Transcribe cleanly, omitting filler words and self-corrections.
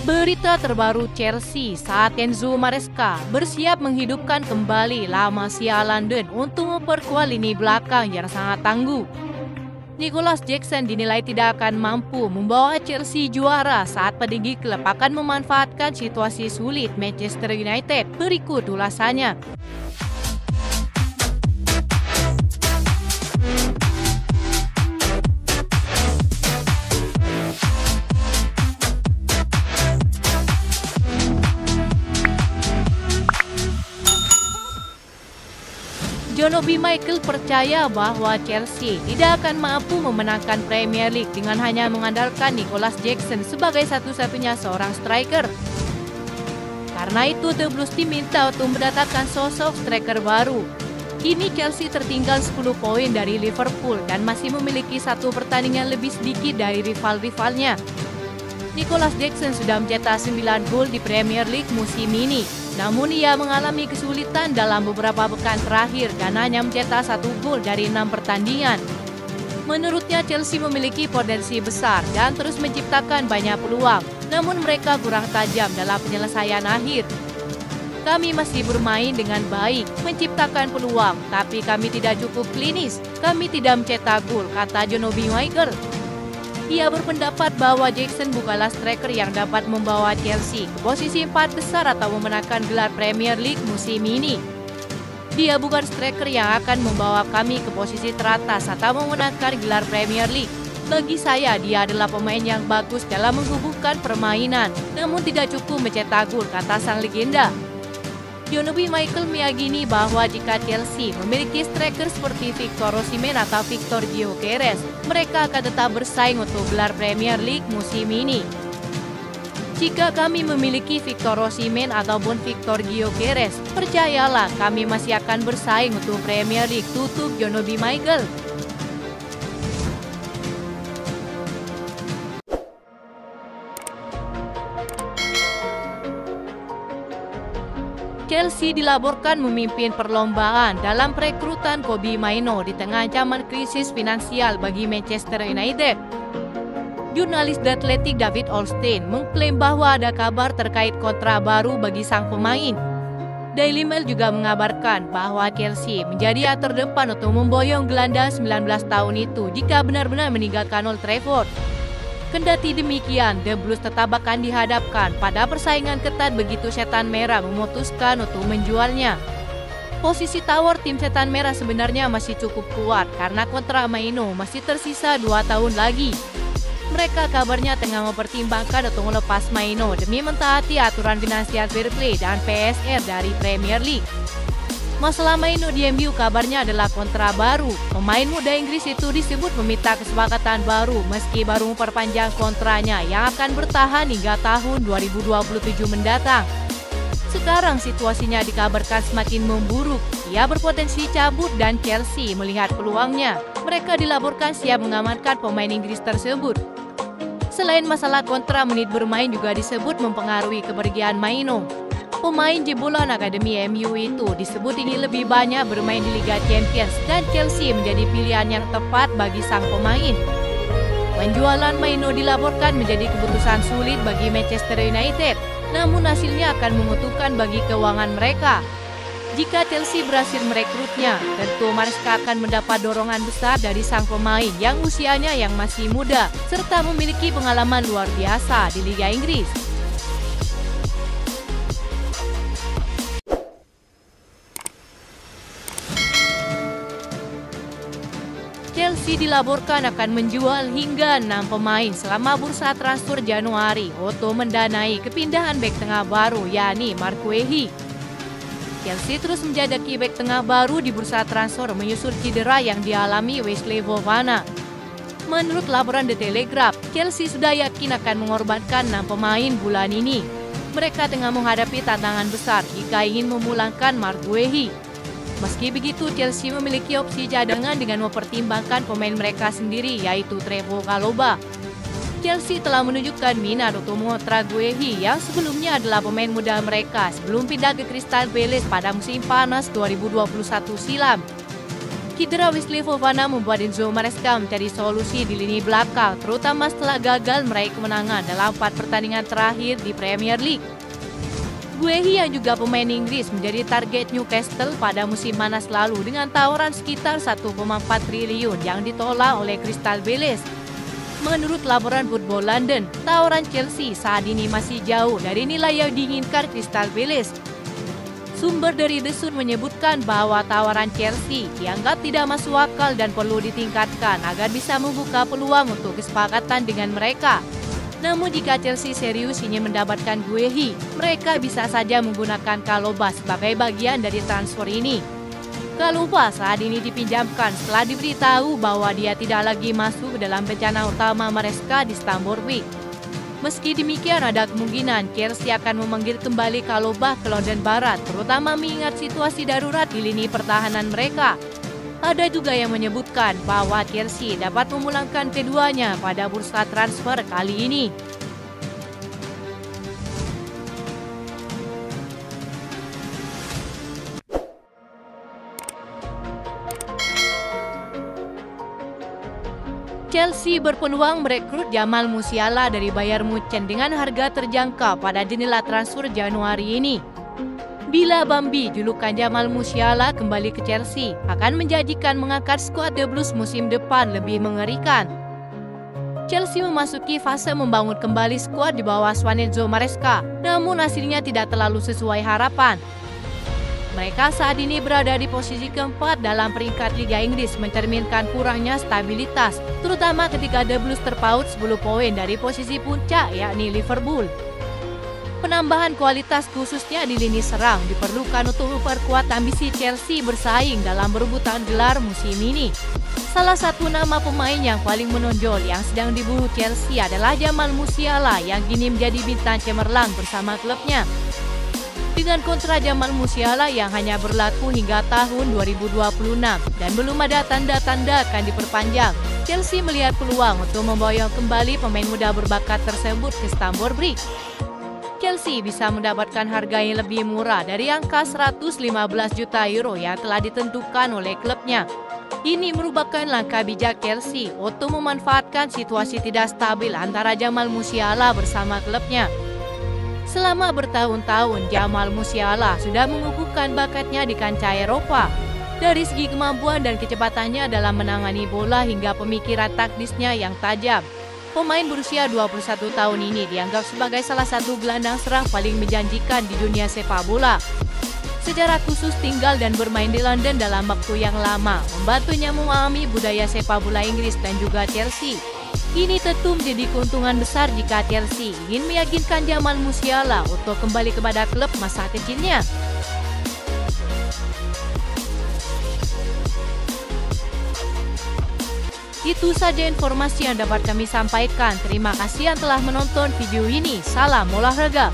Berita terbaru Chelsea saat Enzo Maresca bersiap menghidupkan kembali La Masia London untuk memperkuat lini belakang yang sangat tangguh. Nicolas Jackson dinilai tidak akan mampu membawa Chelsea juara saat petinggi klub akan memanfaatkan situasi sulit Manchester United. Berikut ulasannya. John Obi Mikel percaya bahwa Chelsea tidak akan mampu memenangkan Premier League dengan hanya mengandalkan Nicolas Jackson sebagai satu-satunya seorang striker. Karena itu, The Blues diminta untuk mendatangkan sosok striker baru. Kini Chelsea tertinggal 10 poin dari Liverpool dan masih memiliki satu pertandingan lebih sedikit dari rival-rivalnya. Nicolas Jackson sudah mencetak 9 gol di Premier League musim ini. Namun ia mengalami kesulitan dalam beberapa pekan terakhir dan hanya mencetak 1 gol dari 6 pertandingan. Menurutnya Chelsea memiliki potensi besar dan terus menciptakan banyak peluang, namun mereka kurang tajam dalam penyelesaian akhir. Kami masih bermain dengan baik, menciptakan peluang, tapi kami tidak cukup klinis. Kami tidak mencetak gol, kata John Obi Mikel. Ia berpendapat bahwa Jackson bukanlah striker yang dapat membawa Chelsea ke posisi 4 besar atau memenangkan gelar Premier League musim ini. Dia bukan striker yang akan membawa kami ke posisi teratas atau memenangkan gelar Premier League. Bagi saya, dia adalah pemain yang bagus dalam menghubungkan permainan, namun tidak cukup mencetak gol, kata sang legenda. John Obi Mikel meyakini bahwa jika Chelsea memiliki striker seperti Victor Osimhen atau Victor Gyökeres, mereka akan tetap bersaing untuk gelar Premier League musim ini. Jika kami memiliki Victor Osimhen ataupun Victor Gyökeres, percayalah kami masih akan bersaing untuk Premier League, tutup John Obi Mikel. Chelsea dilaporkan memimpin perlombaan dalam perekrutan Kobbie Mainoo di tengah ancaman krisis finansial bagi Manchester United. Jurnalis The Athletic David Ornstein mengklaim bahwa ada kabar terkait kontrak baru bagi sang pemain. Daily Mail juga mengabarkan bahwa Chelsea menjadi yang terdepan untuk memboyong gelandang 19 tahun itu jika benar-benar meninggalkan Old Trafford. Kendati demikian, The Blues tetap akan dihadapkan pada persaingan ketat begitu Setan Merah memutuskan untuk menjualnya. Posisi tawar tim Setan Merah sebenarnya masih cukup kuat karena kontrak Mainoo masih tersisa 2 tahun lagi. Mereka kabarnya tengah mempertimbangkan untuk melepas Mainoo demi mentaati aturan finansial fair play dan PSR dari Premier League. Masalah Mainoo di MU kabarnya adalah kontrak baru. Pemain muda Inggris itu disebut meminta kesepakatan baru meski baru memperpanjang kontraknya yang akan bertahan hingga tahun 2027 mendatang. Sekarang situasinya dikabarkan semakin memburuk. Ia berpotensi cabut dan Chelsea melihat peluangnya. Mereka dilaporkan siap mengamankan pemain Inggris tersebut. Selain masalah kontrak, menit bermain juga disebut mempengaruhi kepergian Mainoo. Pemain jebolan Akademi MU itu disebut ingin lebih banyak bermain di Liga Champions dan Chelsea menjadi pilihan yang tepat bagi sang pemain. Penjualan Mainoo dilaporkan menjadi keputusan sulit bagi Manchester United, namun hasilnya akan menguntungkan bagi keuangan mereka. Jika Chelsea berhasil merekrutnya, tentu Maresca akan mendapat dorongan besar dari sang pemain yang usianya yang masih muda, serta memiliki pengalaman luar biasa di Liga Inggris. Chelsea dilaporkan akan menjual hingga 6 pemain selama bursa transfer Januari untuk mendanai kepindahan bek tengah baru, yakni Marc Guehi. Chelsea terus menjajaki bek tengah baru di bursa transfer menyusul cedera yang dialami Wesley Fofana. Menurut laporan The Telegraph, Chelsea sudah yakin akan mengorbankan 6 pemain bulan ini. Mereka tengah menghadapi tantangan besar jika ingin memulangkan Marc Guehi. Meski begitu, Chelsea memiliki opsi cadangan dengan mempertimbangkan pemain mereka sendiri, yaitu Trevoh Chalobah. Chelsea telah menunjukkan minat untuk mengontrak Guehi yang sebelumnya adalah pemain muda mereka sebelum pindah ke Crystal Palace pada musim panas 2021 silam. Cedera Wesley Fofana membuat Enzo Maresca mencari solusi di lini belakang, terutama setelah gagal meraih kemenangan dalam 4 pertandingan terakhir di Premier League. Guehi yang juga pemain Inggris menjadi target Newcastle pada musim panas lalu dengan tawaran sekitar 1,4 triliun yang ditolak oleh Crystal Palace. Menurut laporan Football London, tawaran Chelsea saat ini masih jauh dari nilai yang diinginkan Crystal Palace. Sumber dari The Sun menyebutkan bahwa tawaran Chelsea dianggap tidak masuk akal dan perlu ditingkatkan agar bisa membuka peluang untuk kesepakatan dengan mereka. Namun jika Chelsea serius ingin mendapatkan Guehi, mereka bisa saja menggunakan Chalobah sebagai bagian dari transfer ini. Chalobah saat ini dipinjamkan setelah diberitahu bahwa dia tidak lagi masuk dalam rencana utama Maresca di Stamford Bridge. Meski demikian, ada kemungkinan Chelsea akan memanggil kembali Chalobah ke London Barat, terutama mengingat situasi darurat di lini pertahanan mereka. Ada juga yang menyebutkan bahwa Chelsea dapat memulangkan keduanya pada bursa transfer kali ini. Chelsea berpeluang merekrut Jamal Musiala dari Bayern Munchen dengan harga terjangkau pada jendela transfer Januari ini. Bila Bambi, julukan Jamal Musiala, kembali ke Chelsea, akan menjanjikan mengangkat skuad The Blues musim depan lebih mengerikan. Chelsea memasuki fase membangun kembali skuad di bawah Enzo Maresca, namun hasilnya tidak terlalu sesuai harapan. Mereka saat ini berada di posisi keempat dalam peringkat Liga Inggris, mencerminkan kurangnya stabilitas, terutama ketika The Blues terpaut 10 poin dari posisi puncak, yakni Liverpool. Penambahan kualitas khususnya di lini serang diperlukan untuk memperkuat ambisi Chelsea bersaing dalam berebutan gelar musim ini. Salah satu nama pemain yang paling menonjol yang sedang diburu Chelsea adalah Jamal Musiala yang kini menjadi bintang cemerlang bersama klubnya. Dengan kontrak Jamal Musiala yang hanya berlaku hingga tahun 2026 dan belum ada tanda-tanda akan diperpanjang, Chelsea melihat peluang untuk memboyong kembali pemain muda berbakat tersebut ke Stamford Bridge. Chelsea bisa mendapatkan harga yang lebih murah dari angka 115 juta euro yang telah ditentukan oleh klubnya. Ini merupakan langkah bijak Chelsea untuk memanfaatkan situasi tidak stabil antara Jamal Musiala bersama klubnya. Selama bertahun-tahun, Jamal Musiala sudah mengukuhkan bakatnya di kancah Eropa. Dari segi kemampuan dan kecepatannya dalam menangani bola hingga pemikiran taktisnya yang tajam, pemain berusia 21 tahun ini dianggap sebagai salah satu gelandang serang paling menjanjikan di dunia sepak bola. Secara khusus tinggal dan bermain di London dalam waktu yang lama membantunya memahami budaya sepak bola Inggris dan juga Chelsea. Ini tentu menjadi keuntungan besar jika Chelsea ingin meyakinkan Jamal Musiala untuk kembali kepada klub masa kecilnya. Itu saja informasi yang dapat kami sampaikan. Terima kasih yang telah menonton video ini. Salam olahraga.